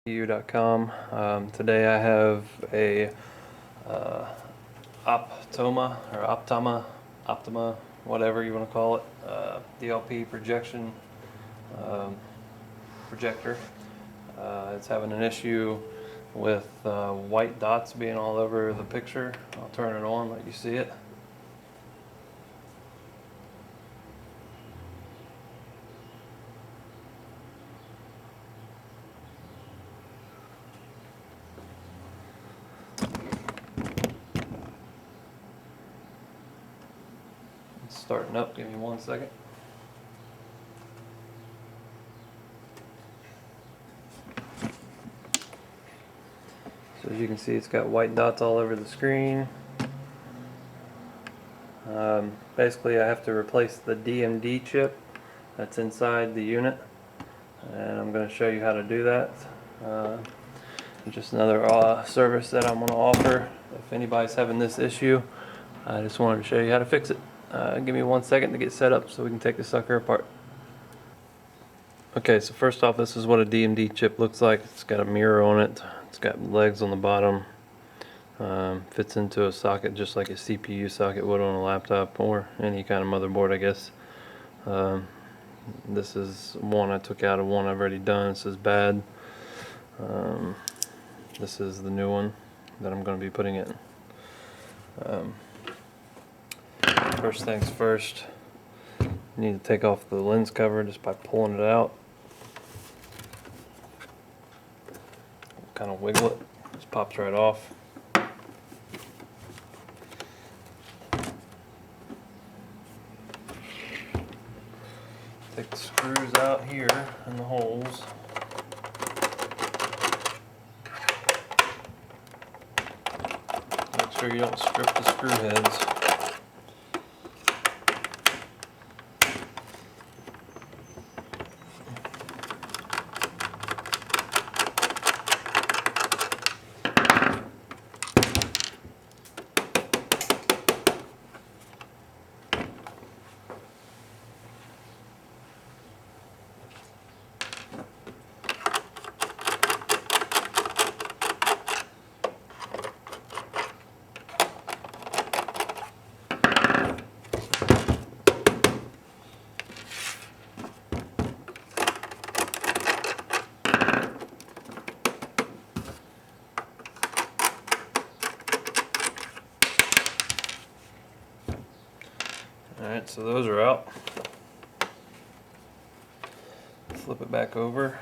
U.com. Today I have a Optoma, whatever you want to call it, DLP projection projector. It's having an issue with white dots being all over the picture. I'll turn it on, let you see it. It's starting up, give me 1 second. So as you can see, it's got white dots all over the screen. Basically I have to replace the DMD chip that's inside the unit, and I'm going to show you how to do that. Just another service that I'm going to offer if anybody's having this issue. I just wanted to show you how to fix it. Give me 1 second to get set up so we can take the sucker apart. Okay, so first off, this is what a DMD chip looks like. It's got a mirror on it. It's got legs on the bottom. Fits into a socket just like a CPU socket would on a laptop or any kind of motherboard, I guess. This is one I took out of one I've already done. This is bad. This is the new one that I'm going to be putting in. First things first, you need to take off the lens cover just by pulling it out. Kind of wiggle it, just pops right off. Take the screws out here in the holes. Make sure you don't strip the screw heads. Alright, so those are out. Flip it back over.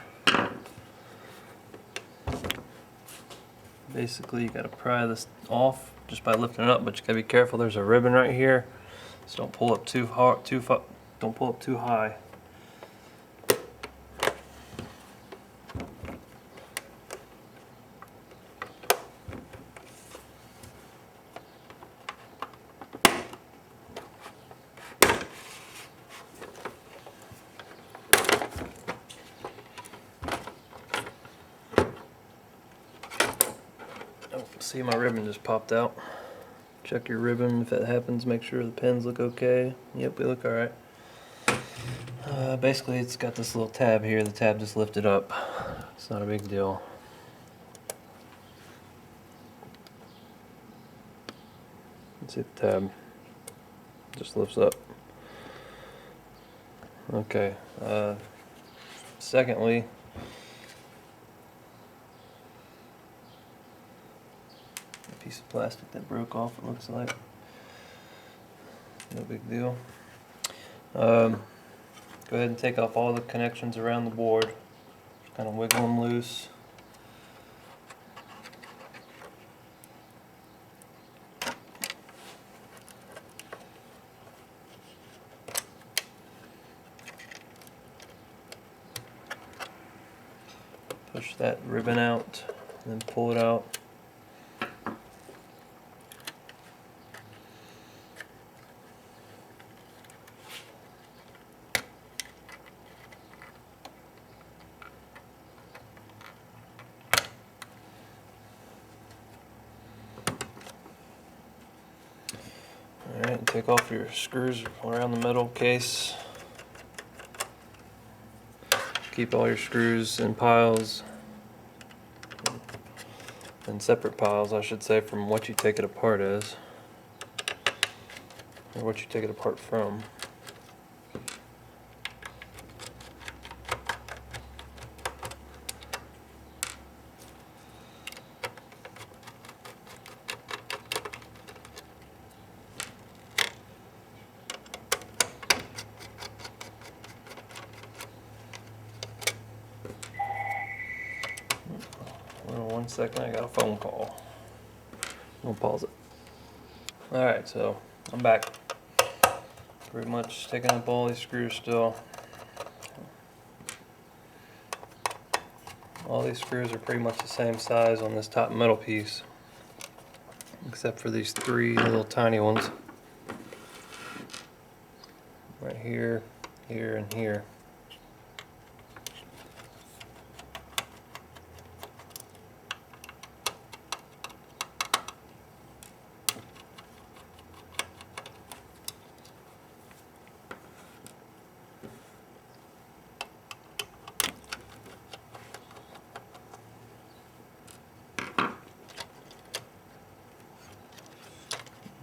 Basically, you gotta pry this off just by lifting it up, but you gotta be careful. There's a ribbon right here, so don't pull up too hard, don't pull up too high. See, my ribbon just popped out. Check your ribbon if that happens. Make sure the pins look okay. Yep, they look alright. Basically, it's got this little tab here. The tab just lifted up. It's not a big deal. See, the tab just lifts up. Okay. Secondly, piece of plastic that broke off, it looks like. No big deal. Go ahead and take off all the connections around the board. Just kind of wiggle them loose. Push that ribbon out and then pull it out. Alright, and take off your screws around the metal case. Keep all your screws in piles. in separate piles, I should say, from what you take it apart as, or what you take it apart from. Well, 1 second, I got a phone call. We'll pause it. Alright, so I'm back. Pretty much taking up all these screws still. All these screws are pretty much the same size on this top metal piece, except for these 3 little tiny ones. Right here, here, and here.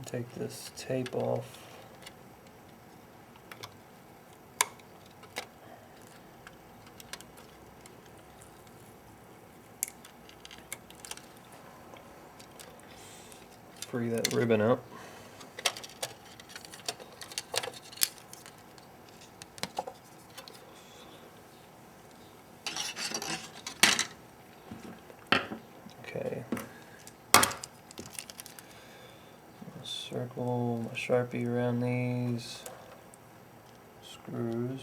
Take this tape off. Free that ribbon out. Okay. Circle my Sharpie around these screws.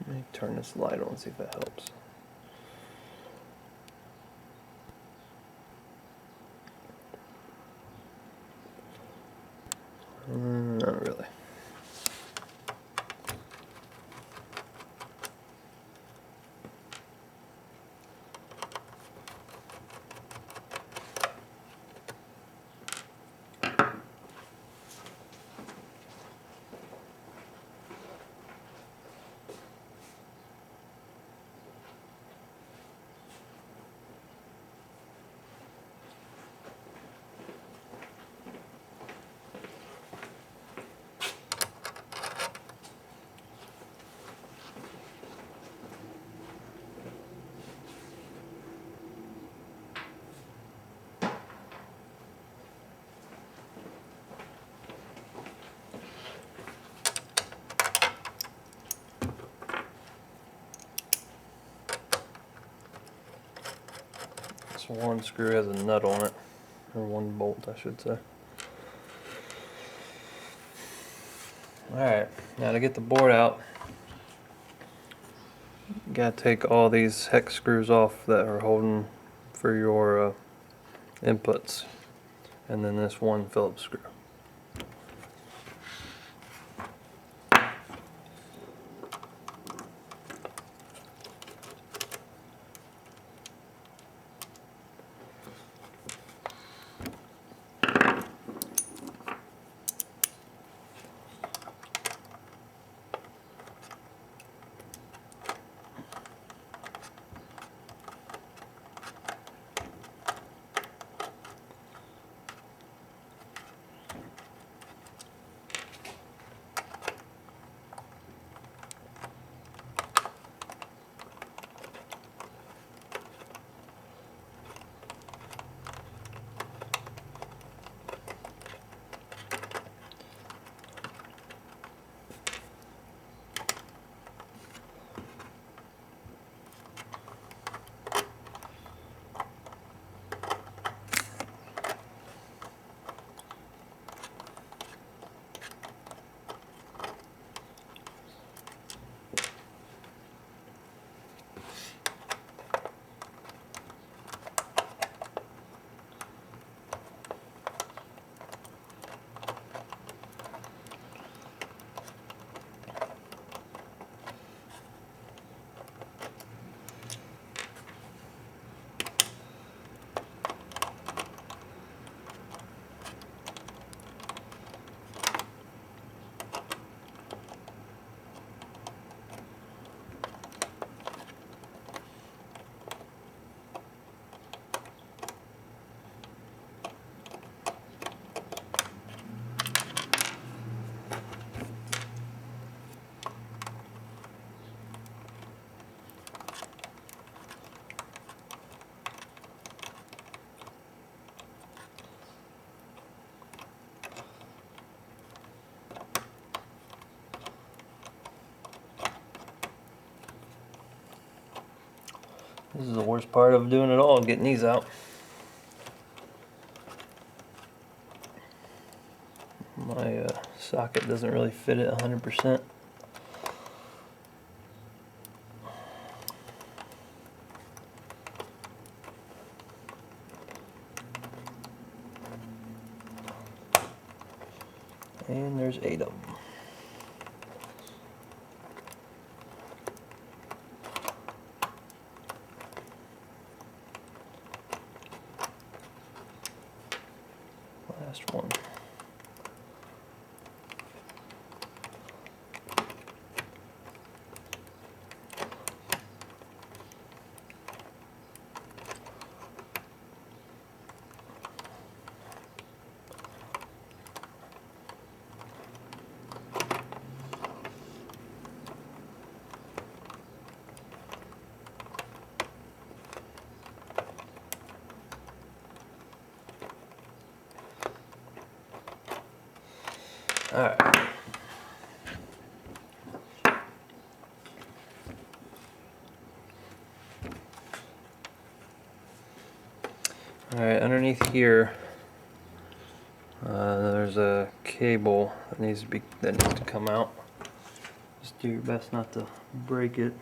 Let me turn this light on and see if that helps. Not really. So one screw has a nut on it, or one bolt I should say. Alright, now to get the board out, you gotta take all these hex screws off that are holding for your inputs, and then this one Phillips screw. This is the worst part of doing it all, getting these out. My socket doesn't really fit it 100%. And there's 8 of them. Last one. Alright. Alright, underneath here there's a cable that needs to come out. Just do your best not to break it.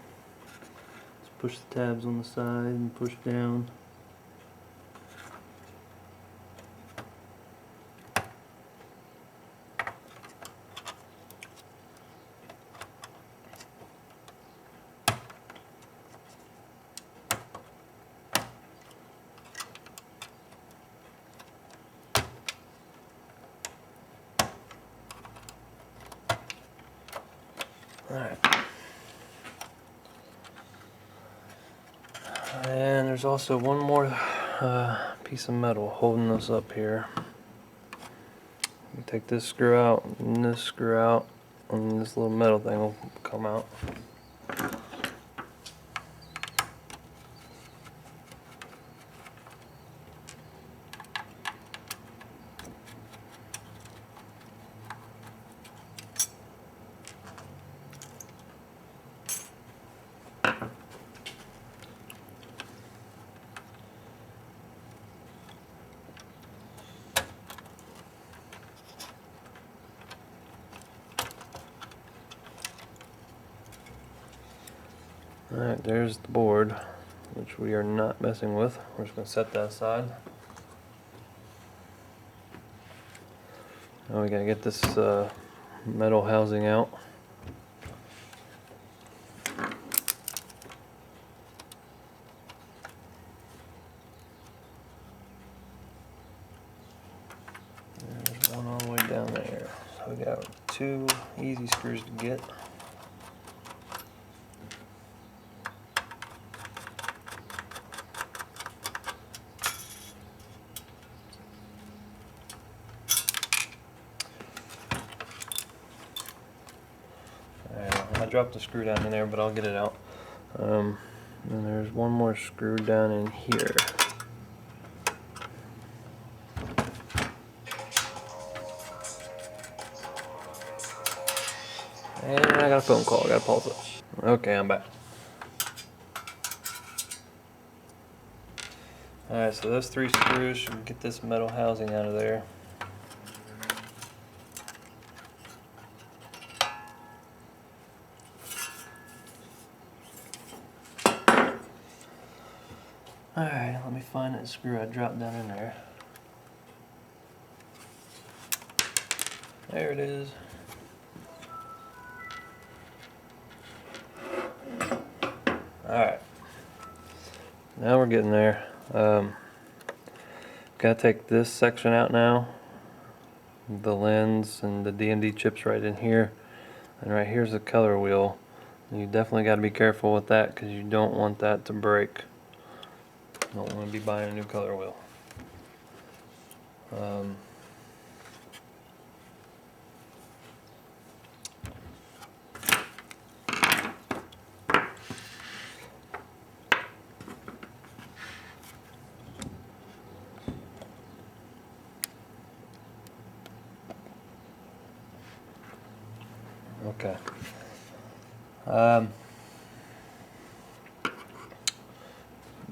Just push the tabs on the side and push down. Alright. And there's also one more piece of metal holding this up here. You take this screw out and this screw out, and this little metal thing will come out. Alright, there's the board, which we are not messing with. We're just going to set that aside. Now we got to get this metal housing out. There's one all the way down there. So we got 2 easy screws to get. I dropped the screw down in there, but I'll get it out. And there's one more screw down in here. And I got a phone call, I gotta pause it. Okay, I'm back. Alright, so those 3 screws should get this metal housing out of there. Alright, let me find that screw I dropped down in there. There it is. Alright. Now we're getting there. Gotta take this section out now. The lens and the DMD chips right in here. And right here's the color wheel. You definitely gotta be careful with that because you don't want that to break. Don't want to be buying a new color wheel. Okay.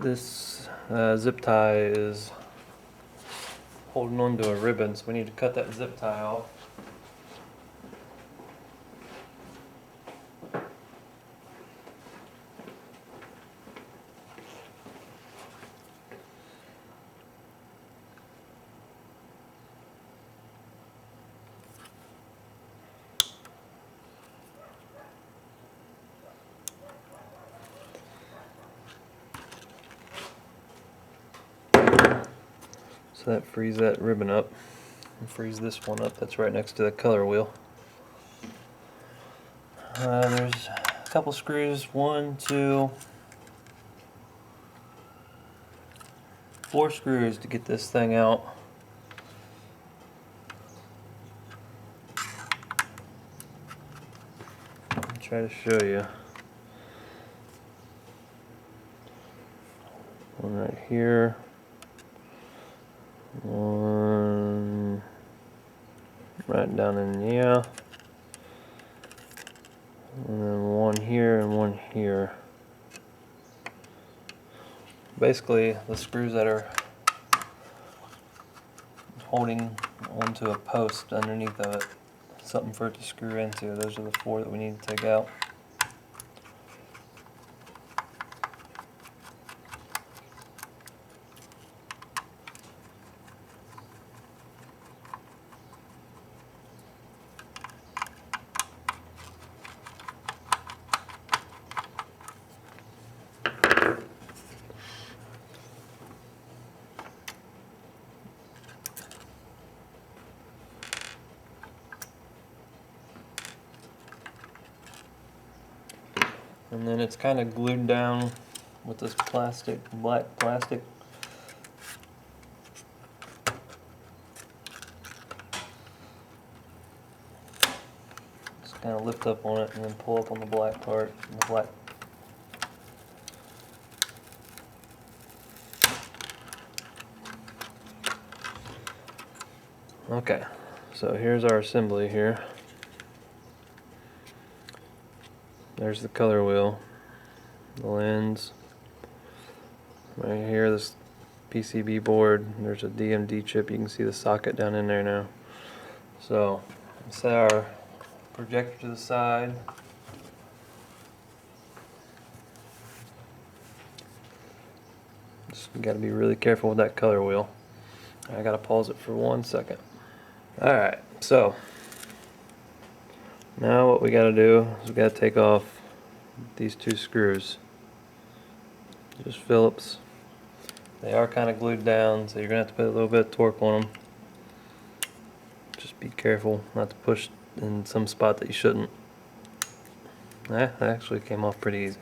This zip tie is holding onto a ribbon, so we need to cut that zip tie off. So that frees that ribbon up and frees this one up that's right next to the color wheel. There's a couple screws, 1, 2, 4 screws to get this thing out. I'll try to show you. One right here. One right down in here. And then one here and one here. Basically, the screws that are holding onto a post underneath of it, something for it to screw into. Those are the 4 that we need to take out. And then it's kind of glued down with this plastic, black plastic. Just kind of lift up on it and then pull up on the black part. And the black. Okay, so here's our assembly here. There's the color wheel, the lens, right here, this PCB board. There's a DMD chip. You can see the socket down in there now. So, set our projector to the side. Just got to be really careful with that color wheel. I got to pause it for 1 second. Alright, so now what we got to do is we got to take off these 2 screws. Just Phillips. They are kind of glued down, so you're going to have to put a little bit of torque on them. Just be careful not to push in some spot that you shouldn't. That actually came off pretty easy.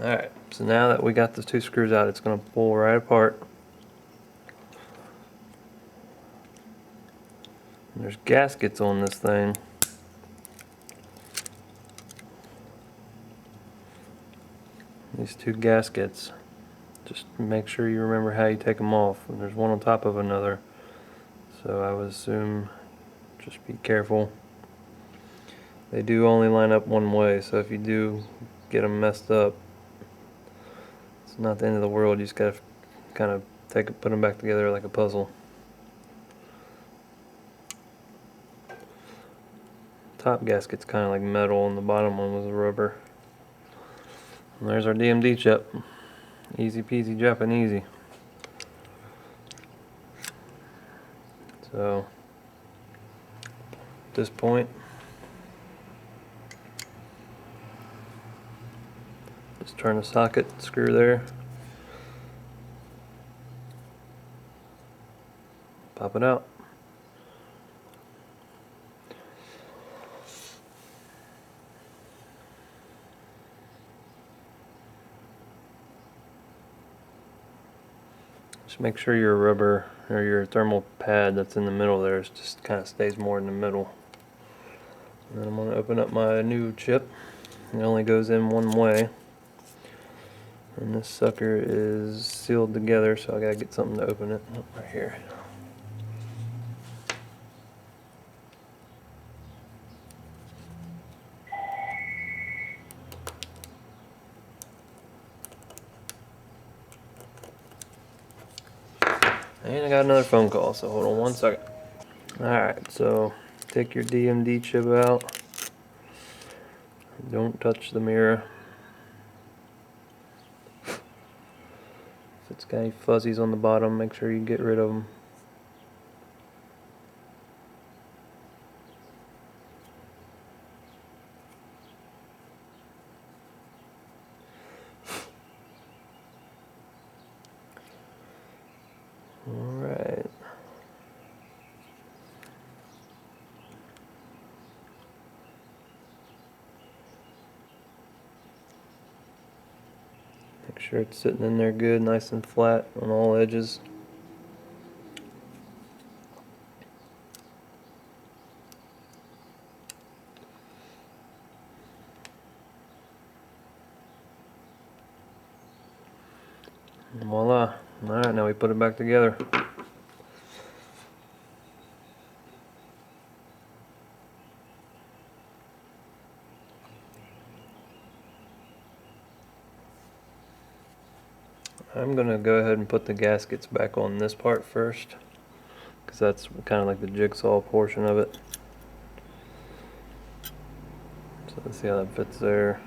Alright, so now that we got the 2 screws out, it's going to pull right apart. And there's gaskets on this thing. These 2 gaskets, just make sure you remember how you take them off. And there's one on top of another, so I would assume just be careful. They do only line up one way, so if you do get them messed up, it's not the end of the world. You just gotta kind of put them back together like a puzzle. Top gasket's kind of like metal, and the bottom one was rubber. And there's our DMD chip. Easy peasy jumping easy. So at this point, just turn the socket, screw there, pop it out. Just make sure your rubber or your thermal pad that's in the middle there just kind of stays more in the middle. And then I'm going to open up my new chip. It only goes in one way. And this sucker is sealed together, so I gotta get something to open it. Oh, right here. And I got another phone call, so hold on one second. Alright, so take your DMD chip out. Don't touch the mirror. If it's got any fuzzies on the bottom, make sure you get rid of them. Alright. Make sure it's sitting in there good, nice and flat on all edges. And voila. Alright, now we put it back together. I'm going to go ahead and put the gaskets back on this part first, because that's kind of like the jigsaw portion of it. So let's see how that fits there.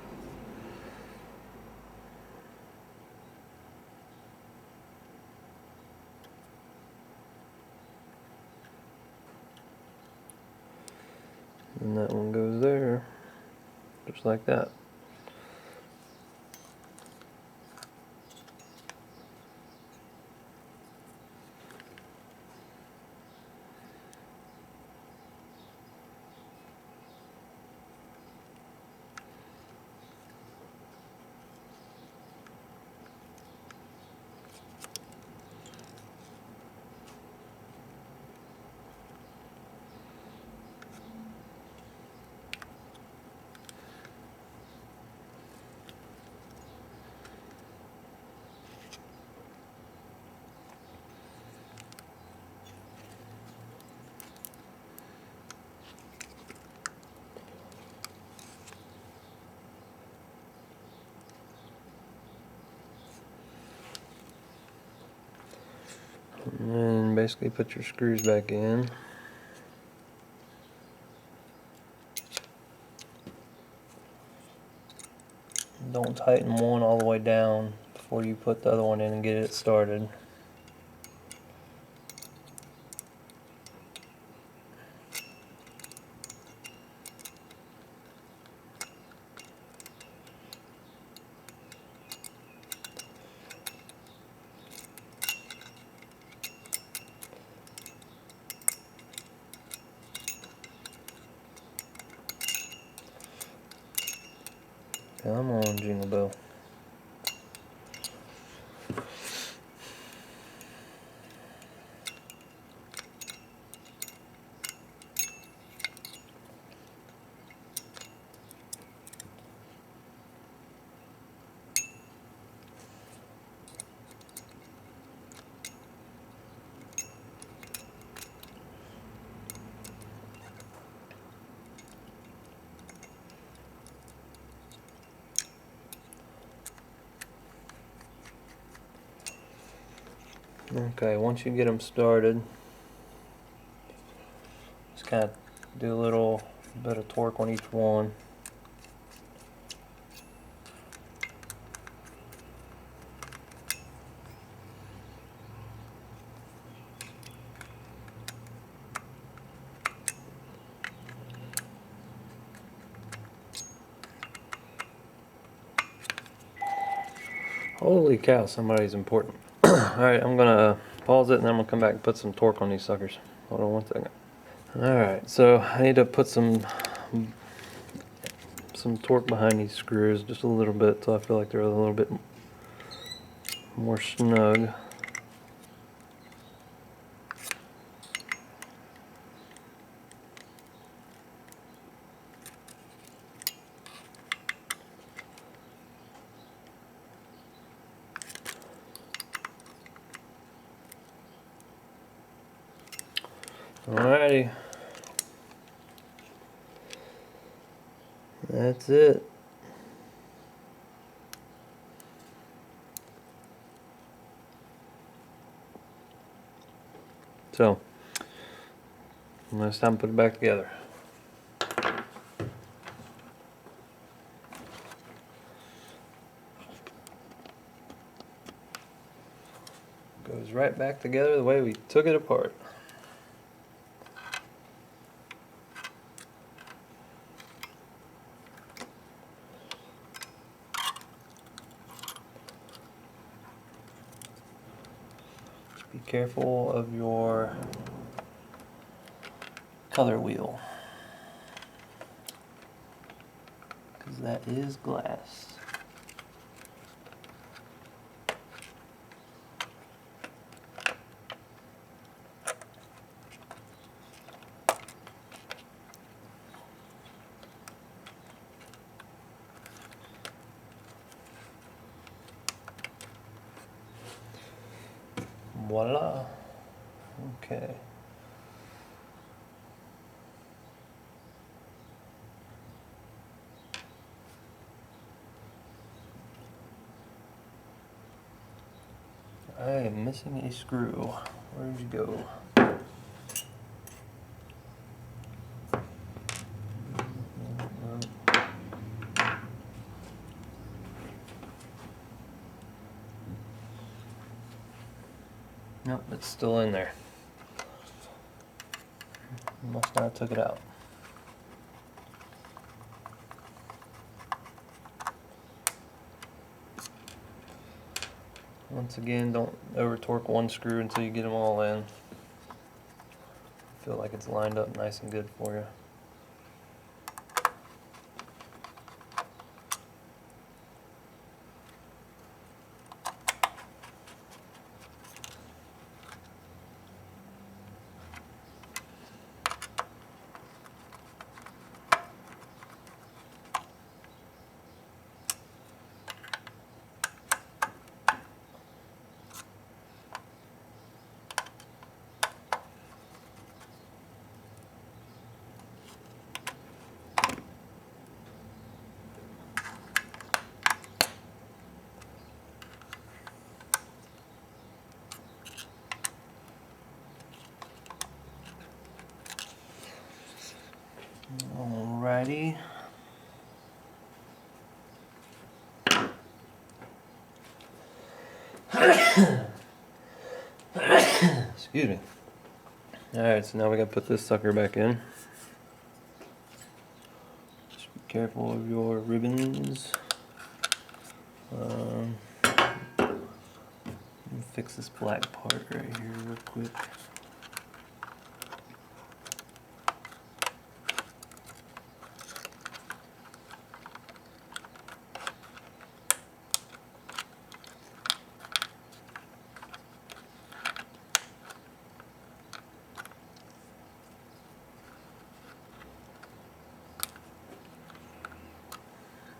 And that one goes there, just like that. And then basically put your screws back in. Don't tighten one all the way down before you put the other one in and get it started. Come on, Jingle Bell. Okay, once you get them started, just kind of do a little bit of torque on each one. Holy cow, somebody's important. Alright, I'm gonna pause it and then I'm gonna come back and put some torque on these suckers. Hold on one second. Alright, so I need to put some torque behind these screws, just a little bit, so I feel like they're a little bit more snug. Alrighty. That's it. So, it's time to put it back together. Goes right back together the way we took it apart. Be careful of your color wheel, because that is glass. Voila. Okay. I am missing a screw. Where did you go? Nope, it's still in there. Must not have took it out. Once again, don't over torque one screw until you get them all in. Feel like it's lined up nice and good for you. Alrighty. Excuse me. Alright, so now we gotta put this sucker back in. Just be careful of your ribbons. Let me fix this black part right here real quick.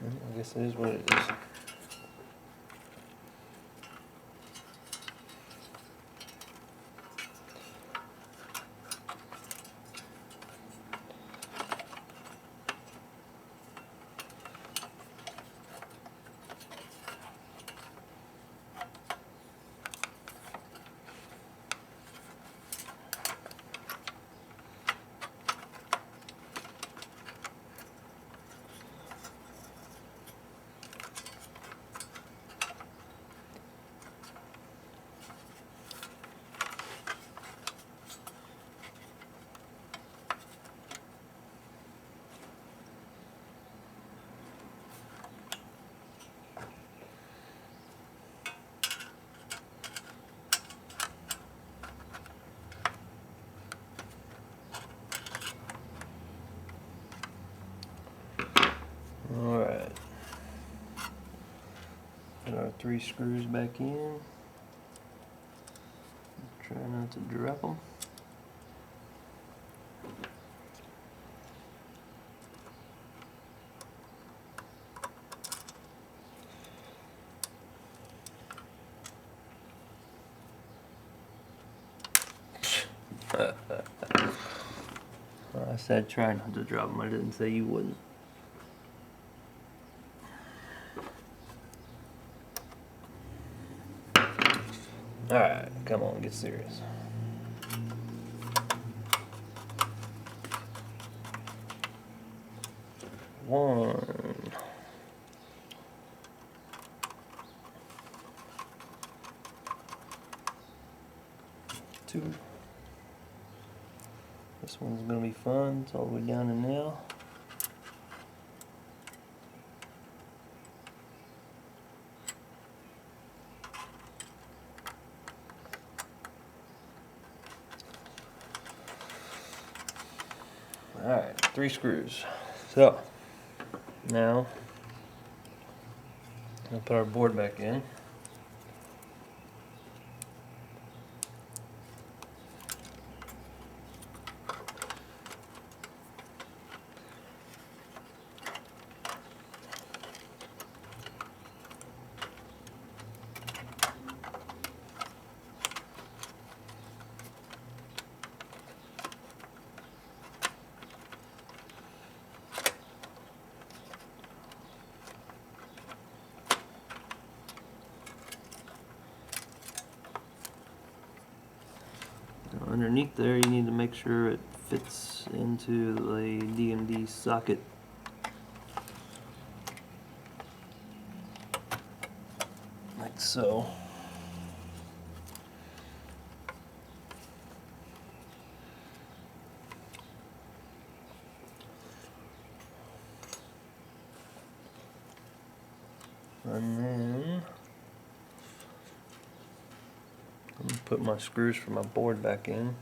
I guess it is what it is. Alright. Put our 3 screws back in. Try not to drop them. said try not to drop them. I didn't say you wouldn't. Alright, come on, get serious. One. Two. This one's gonna be fun. It's all the way down to now. Alright, 3 screws. So, now, we'll put our board back in. Underneath there, you need to make sure it fits into the DMD socket. Like so. And then I'm gonna put my screws for my board back in.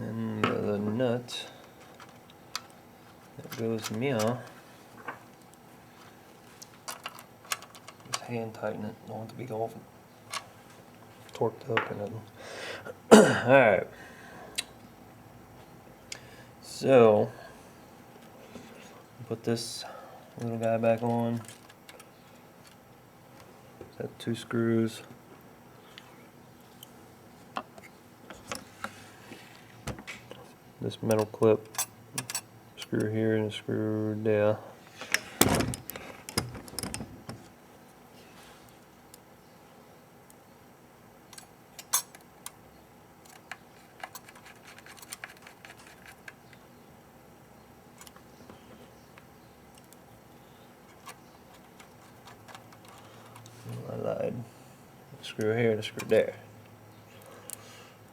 And then the nut that goes meow. Just hand tighten it. Don't want it to be all torqued up or nothing. Alright. So, put this little guy back on. Got 2 screws. This metal clip, screw here and a screw there. I lied. Screw here and a screw there.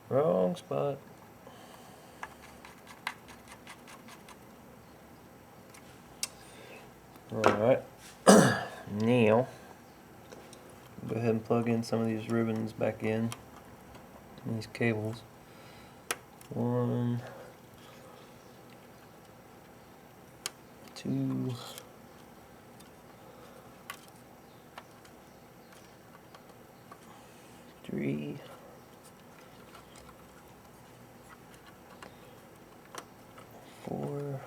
Wrong spot. Alright, now go ahead and plug in some of these ribbons back in, these cables. 1, 2, 3, 4,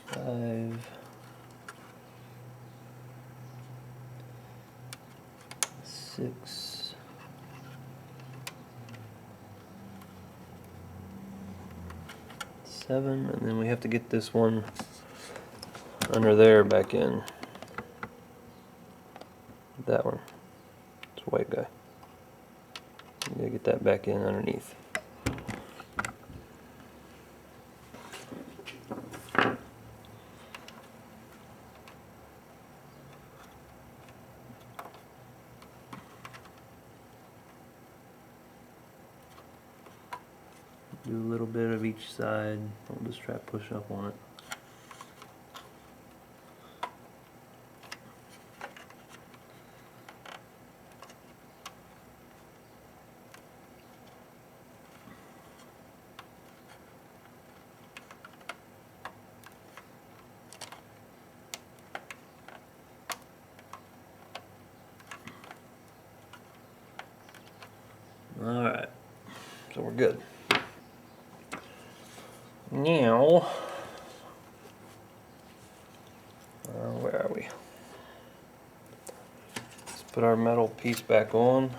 5, 6, 7, and then we have to get this one under there back in. That one. It's a white guy. You gotta get that back in underneath. Do a little bit of each side. I'll just try to push up on it. Alright, so we're good. Now, where are we? Let's put our metal piece back on.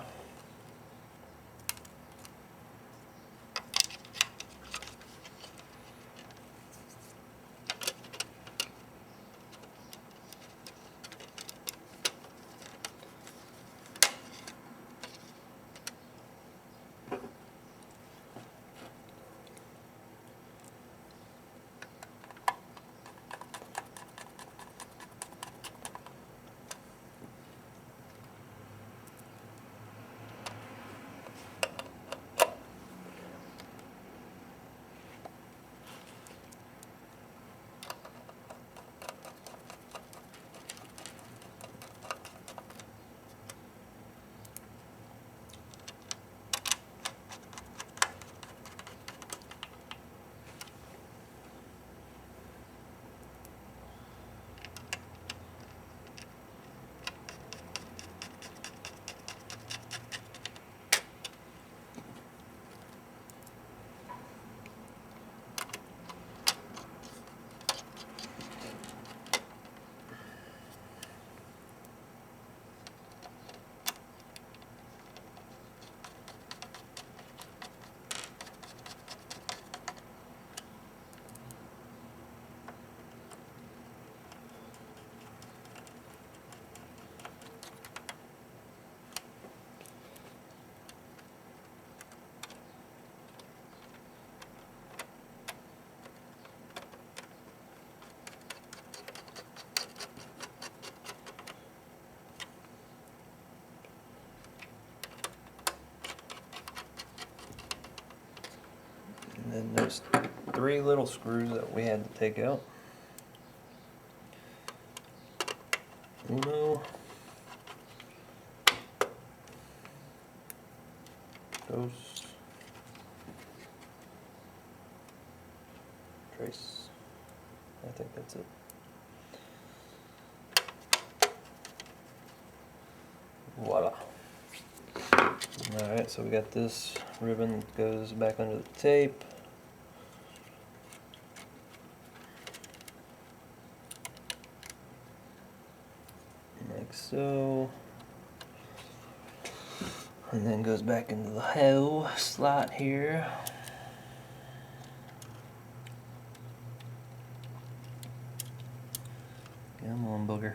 And then there's 3 little screws that we had to take out. Uno, dos, tres. I think that's it. Voila. Alright, so we got this ribbon that goes back under the tape. Like so. And then goes back into the hole slot here. Come on, booger.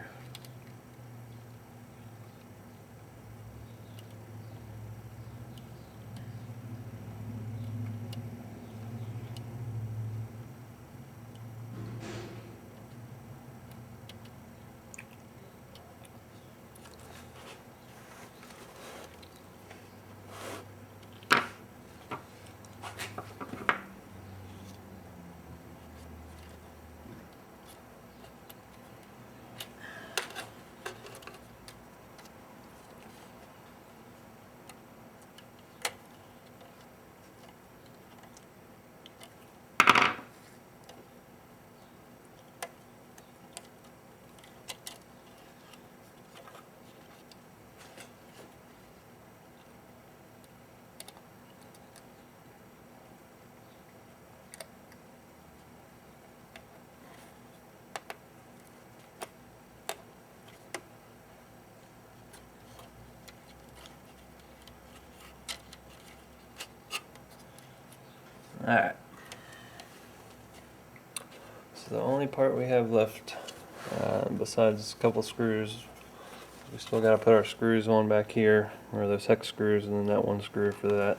Alright. So the only part we have left, besides a couple screws, we still got to put our screws on back here, or those hex screws, and then that one screw for that.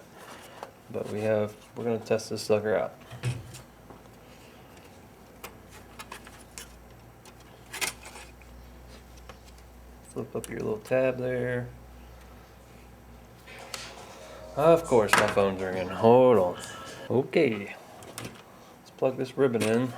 But we're going to test this sucker out. Flip up your little tab there. Of course, my phone's ringing. Hold on. Okay, let's plug this ribbon in.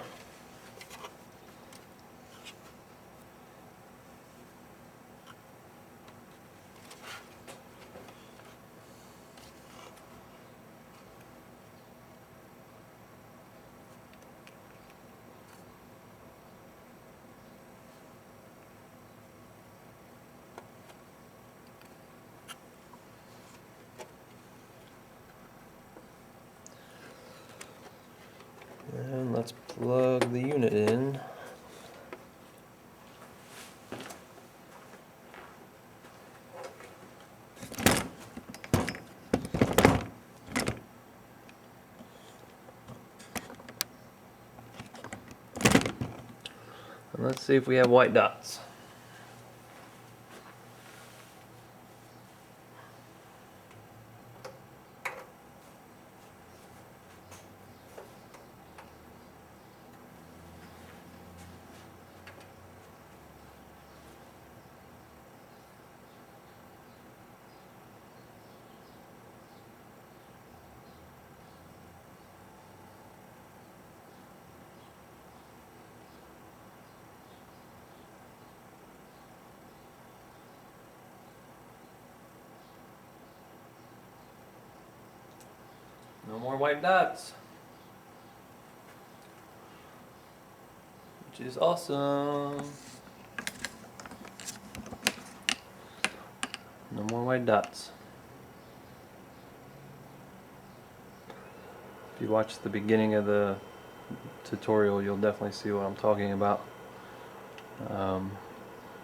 And let's plug the unit in. And let's see if we have white dots. No more white dots, which is awesome. No more white dots. If you watch the beginning of the tutorial, you'll definitely see what I'm talking about.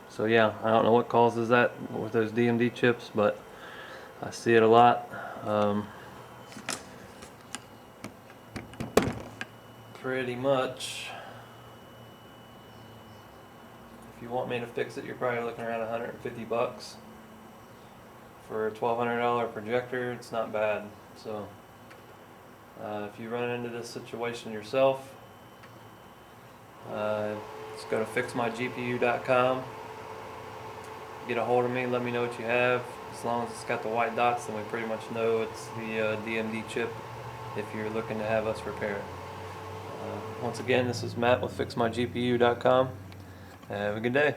So yeah, I don't know what causes that with those DMD chips, but I see it a lot. Pretty much, if you want me to fix it, you're probably looking around 150 bucks. For a $1,200 projector, it's not bad. So if you run into this situation yourself, just go to fixmygpu.com, get a hold of me, let me know what you have. As long as it's got the white dots, then we pretty much know it's the DMD chip if you're looking to have us repair it. Once again, this is Matt with fixmygpu.com. Have a good day.